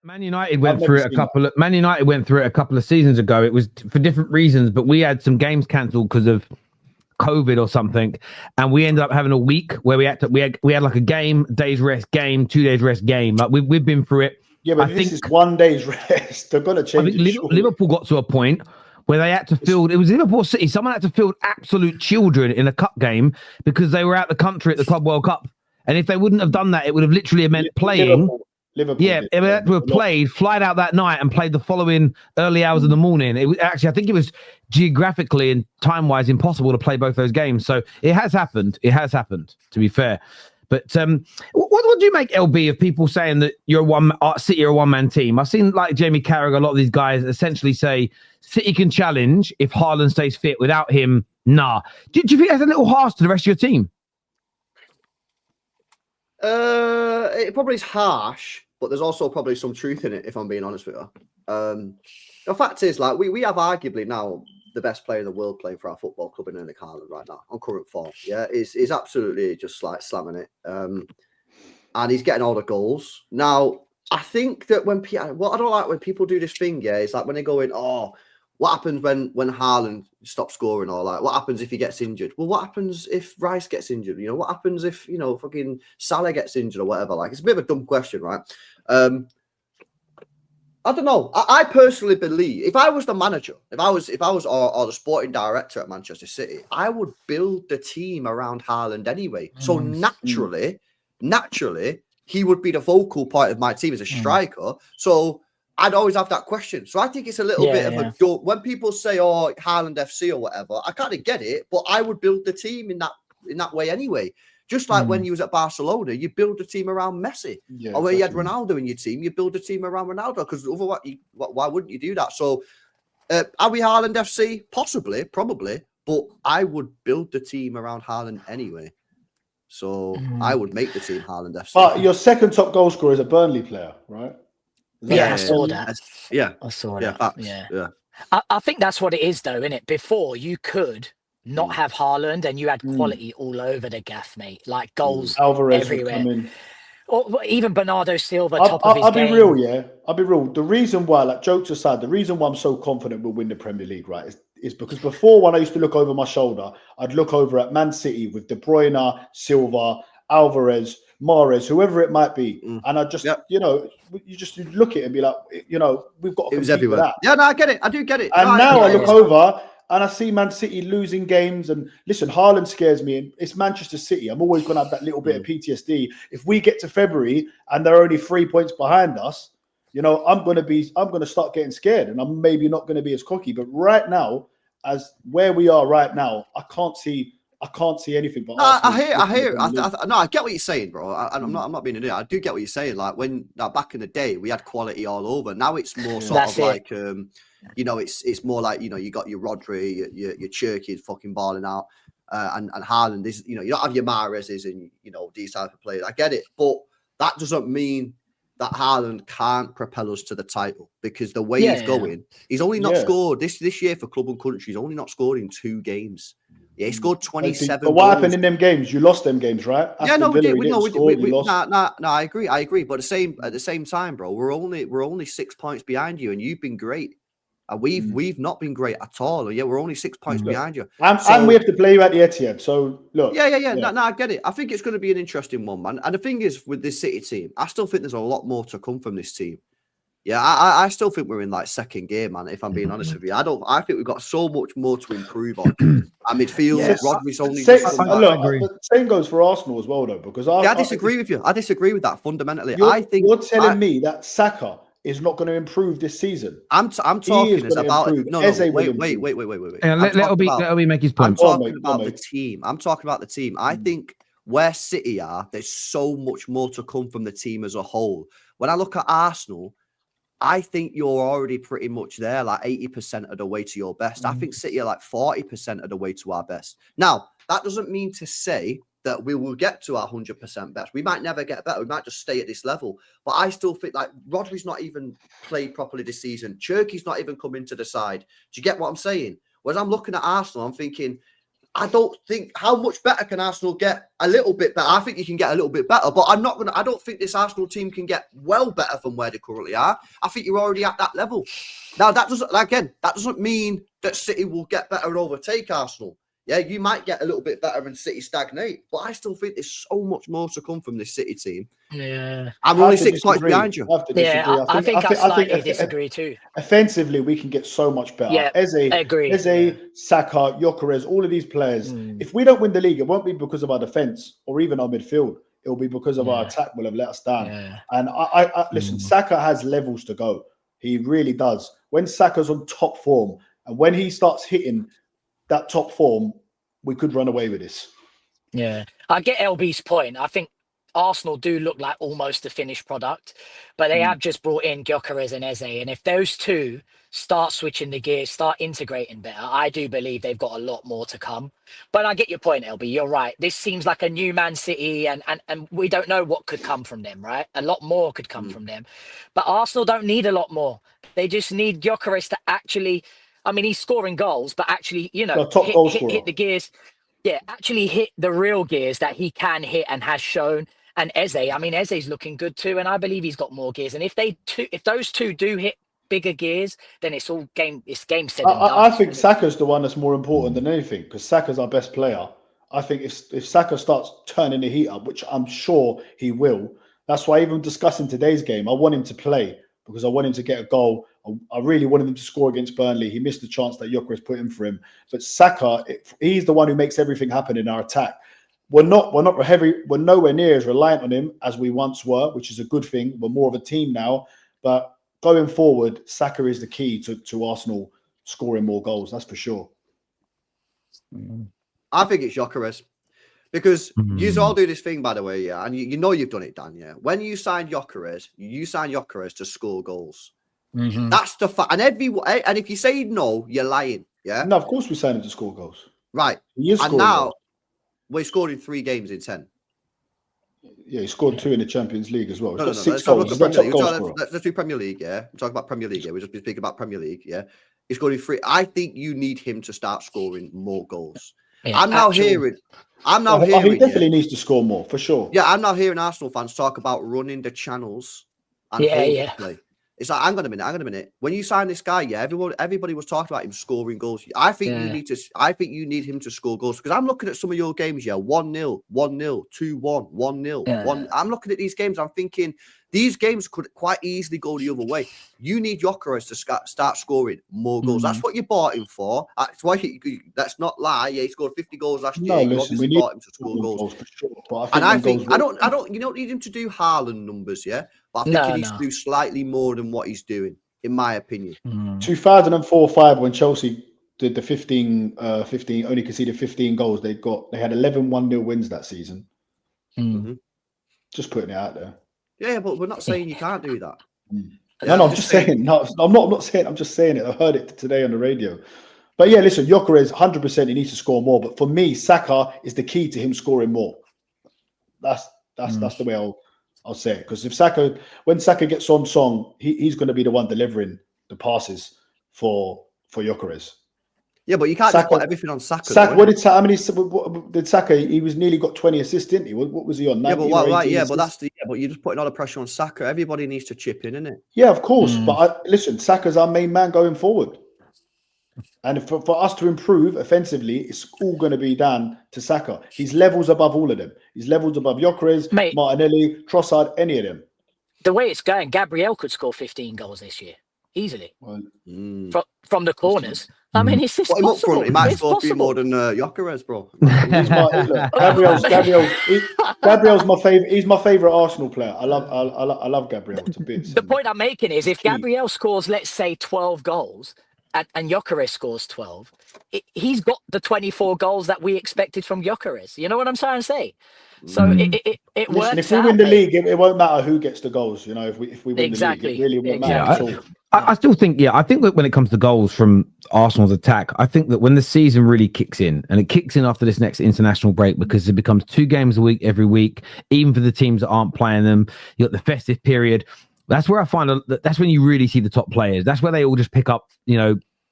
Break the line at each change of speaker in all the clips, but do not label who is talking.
Man United went through it a couple of seasons ago. It was for different reasons, but we had some games cancelled because of COVID or something, and we ended up having a week where we had like a game, day's rest, game, 2 days rest, game. Like we've been through it.
Yeah, but this is 1 day's rest. They're gonna change.
I think Liverpool got to a point where they had to field. It was Liverpool City. Someone had to field absolute children in a cup game because they were out the country at the Club World Cup. And if they wouldn't have done that, it would have literally meant playing.
Liverpool
yeah, they had to have played, flied out that night, and played the following early hours of the morning. It was actually, I think it was geographically and time-wise impossible to play both those games. So it has happened. It has happened, to be fair. But what do you make, LB, of people saying that City are a one-man team? I've seen like Jamie Carragher, a lot of these guys essentially say City can challenge if Haaland stays fit. Without him, nah. Do you think that's a little harsh to the rest of your team?
It probably is harsh, but there's also probably some truth in it, if I'm being honest with you. The fact is, like, we have arguably now the best player in the world playing for our football club in Haaland right now on current form. Yeah, he's absolutely just like slamming it. And he's getting all the goals. Now, I think that what I don't like when people do this thing, yeah, is like when they go in, oh, what happens when Haaland stops scoring, or like what happens if he gets injured? Well, what happens if Rice gets injured? You know, what happens if, you know, fucking Salah gets injured or whatever? Like, it's a bit of a dumb question, right? I don't know. I personally believe if I was the manager, if I was or the sporting director at Manchester City, I would build the team around Haaland anyway. So naturally, he would be the focal point of my team as a striker. So I'd always have that question. So I think it's a little bit of a when people say, "Oh, Haaland FC" or whatever, I kind of get it, but I would build the team in that way anyway. Just like when you was at Barcelona, you build a team around Messi. Or when you had Ronaldo in your team, you build a team around Ronaldo, because otherwise, why wouldn't you do that? So are we Haaland FC? Possibly, probably, but I would build the team around Haaland anyway. So I would make the team Haaland FC.
But your second top goal scorer is a Burnley player, right?
I saw that.
I saw
that. Yeah. I think that's what it is, though, isn't it? Before, you could not have Haaland and you had quality all over the gaff, mate. Like goals
Alvarez
everywhere. Or even Bernardo Silva, top of his game.
I'll be real, yeah. I'll be real. The reason why, like, jokes aside, the reason why I'm so confident we'll win the Premier League, right, is because before, when I used to look over my shoulder, I'd look over at Man City with De Bruyne, Silva, Alvarez, Mahrez, whoever it might be. And I just, you know, you'd look at it and be like, you know, we've got to compete with that.
Yeah, no, I get it. I do get it.
And now I look over and I see Man City losing games. And listen, Haaland scares me. And it's Manchester City. I'm always going to have that little bit of PTSD. If we get to February and they're only 3 points behind us, you know, I'm going to start getting scared, and I'm maybe not going to be as cocky. But right now, as where we are right now, I can't see anything. But
I hear. No, I get what you're saying, bro. I'm not being an idiot. I do get what you're saying. Like back in the day, we had quality all over. Now it's more sort of like, you know, it's more like, you know, you got your Rodri, your Cherky fucking balling out, and Haaland is, you know, you don't have your Mahrez's and, you know, these type of players. I get it, but that doesn't mean that Haaland can't propel us to the title, because the way he's going, he's only not scored this year for club and country. He's only not scored in 2 games. Yeah, he scored 27.
But what happened in them games? You lost them games, right?
We did. I agree. But at the same time, bro, we're only 6 points behind you, and you've been great. And we've not been great at all. Yeah, we're only 6 points behind you.
And we have to play you at the Etihad. So look.
Yeah. No, I get it. I think it's going to be an interesting one, man. And the thing is, with this City team, I still think there's a lot more to come from this team. Yeah, I still think we're in like second gear, man. If I'm being honest with you, I think we've got so much more to improve on. Our midfield, Rodri's only.
Same goes for Arsenal as well, though, because I
disagree with you. I disagree with that fundamentally.
You're telling me that Saka is not going to improve this season.
I'm talking about wait.
Let me make his point.
I'm talking about the team. I think where City are, there's so much more to come from the team as a whole. When I look at Arsenal, I think you're already pretty much there, like 80% of the way to your best. I think City are like 40% of the way to our best. Now, that doesn't mean to say that we will get to our 100% best. We might never get better. We might just stay at this level. But I still think like Rodri's not even played properly this season. Cherky's not even come into the side. Do you get what I'm saying? Whereas I'm looking at Arsenal, I'm thinking, I don't think how much better can Arsenal get? A little bit better. I think you can get a little bit better, but I don't think this Arsenal team can get well better from where they currently are. I think you're already at that level. Now that doesn't mean that City will get better and overtake Arsenal. Yeah, you might get a little bit better and City stagnate, but I still think there's so much more to come from this City team.
Yeah,
I'm only 6 points behind you.
I think I slightly disagree too.
Offensively, we can get so much better.
Yeah, agree.
Saka, Gyökeres, all of these players. If we don't win the league, it won't be because of our defense or even our midfield. It will be because of our attack will have let us down.
Yeah.
And I listen, Saka has levels to go. He really does. When Saka's on top form and when he starts hitting that top form, we could run away with this.
Yeah, I get LB's point. I think Arsenal do look like almost a finished product, but they have just brought in Gyökeres and Eze. And if those two start switching the gears, start integrating better, I do believe they've got a lot more to come. But I get your point, LB. You're right. This seems like a new Man City, and we don't know what could come from them, right? A lot more could come from them. But Arsenal don't need a lot more. They just need Gyökeres to actually... I mean, he's scoring goals, but actually, hit the gears. Yeah, actually hit the real gears that he can hit and has shown. And Eze, I mean, Eze's looking good too, and I believe he's got more gears. And if those two do hit bigger gears, then it's game set.
I think Saka's the one that's more important than anything because Saka's our best player. I think if Saka starts turning the heat up, which I'm sure he will, that's why even discussing today's game, I want him to play because I want him to get a goal. I really wanted him to score against Burnley. He missed the chance that Gyökeres put in for him. But Saka, he's the one who makes everything happen in our attack. We're nowhere near as reliant on him as we once were, which is a good thing. We're more of a team now. But going forward, Saka is the key to Arsenal scoring more goals. That's for sure.
I think it's Gyökeres. Because you all do this thing, by the way, yeah, and you know you've done it, Dan, yeah. When you sign Gyökeres, to score goals. That's the fact. And if you say no, you're lying, yeah?
No, of course we signed him to score goals.
Right. And now, we scored in 3 games in 10.
Yeah, he scored 2 in the Champions League as well.
No,
Let's
do Premier League, yeah? I'm talking about Premier League, yeah? We're just speaking about Premier League, yeah? He scored in 3. I think you need him to start scoring more goals. Yeah, I'm now hearing... He
definitely needs to score more, for sure.
Yeah, I'm now hearing Arsenal fans talk about running the channels and play. It's like, hang on a minute. When you sign this guy, yeah, everybody was talking about him scoring goals. I think you need him to score goals because I'm looking at some of your games, yeah, 1-0, 1-0, 2-1, 1-0, 1. I'm looking at these games. I'm thinking these games could quite easily go the other way. You need Gyökeres to start scoring more goals. That's what you bought him for. That's why let's not lie. Yeah, he scored 50 goals last year. You obviously bought him to score goals. For sure. But I don't. You don't need him to do Haaland numbers, yeah. But I think he needs to do slightly more than what he's doing, in my opinion.
2004-5, when Chelsea did the 15, only conceded 15 goals. They had 11 1-0 wins that season. Just putting it out there.
Yeah, but we're not saying you can't do that.
No, I'm just saying. No, I'm not saying. I'm just saying it. I heard it today on the radio. But yeah, listen, Gyökeres 100%. He needs to score more. But for me, Saka is the key to him scoring more. That's the way I'll say it. Because when Saka gets on song, he's going to be the one delivering the passes for Gyökeres.
Yeah, but you can't just put everything on Saka.
Did Saka? He was nearly got 20 assists, didn't he? What was he on?
Yeah, but but you're just putting all the pressure on Saka. Everybody needs to chip in, innit?
Yeah, of course. But listen, Saka's our main man going forward, and for us to improve offensively, it's all going to be down to Saka. He's levels above all of them. He's levels above Gyökeres, Martinelli, Trossard, any of them.
The way it's going, Gabriel could score 15 goals this year easily from the corners. I mean, it's just possible.
He might score a few more than Gyökeres, bro.
Gabriel's my favorite. He's my favorite Arsenal player. I love Gabriel to bits.
The point I'm making is, if Gabriel scores, let's say, 12 goals, and Gyökeres scores 12, he's got the 24 goals that we expected from Gyökeres. You know what I'm trying to say? So it works.
If we win the league, it won't matter who gets the goals. You know, if we win the league, it really won't matter at all.
I still think, I think that when it comes to goals from Arsenal's attack, I think that when the season really kicks in, and it kicks in after this next international break, because it becomes 2 games a week every week, even for the teams that aren't playing them, you got the festive period. That's where I find that's when you really see the top players. That's where they all just pick up,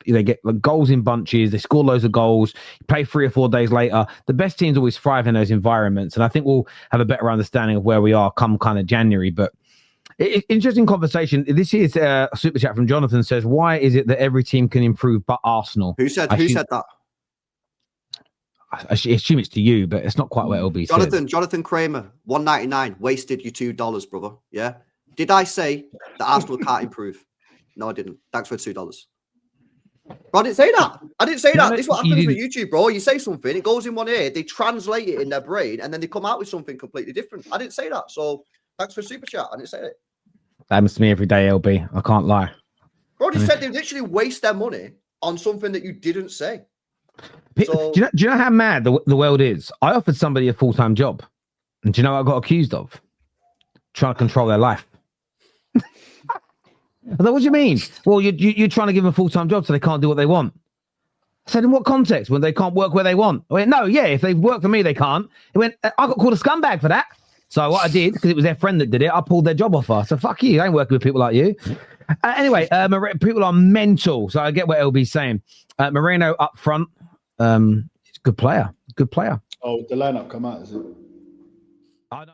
They get like, goals in bunches. They score loads of goals. You play 3 or 4 days later. The best teams always thrive in those environments, and I think we'll have a better understanding of where we are come kind of January. But interesting conversation. This is a super chat from Jonathan. Says, "Why is it that every team can improve but Arsenal?"
Who said that?
I assume it's to you, but it's not quite what LB said.
Jonathan Kramer, $1.99, wasted you $2, brother. Yeah. Did I say that Arsenal can't improve? No, I didn't. Thanks for $2. Bro, I didn't say that. This is what happens with YouTube, bro. You say something, it goes in one ear, they translate it in their brain, and then they come out with something completely different. I didn't say that. So thanks for super chat. I didn't say it. That
happens to me every day, LB. I can't lie.
Bro, they said they literally waste their money on something that you didn't say. So,
do you know how mad the world is? I offered somebody a full-time job, and do you know what I got accused of? Trying to control their life. I thought, what do you mean? Well, you're trying to give them a full-time job so they can't do what they want. I said, in what context? When they can't work where they want? I went, no, yeah, if they work for me, they can't. He went, I got called a scumbag for that. So what I did, because it was their friend that did it, I pulled their job offer. So fuck you, I ain't working with people like you. Anyway, people are mental. So I get what LB's saying. Moreno up front. It's a good player.
Oh, the lineup come out, is it?
I don't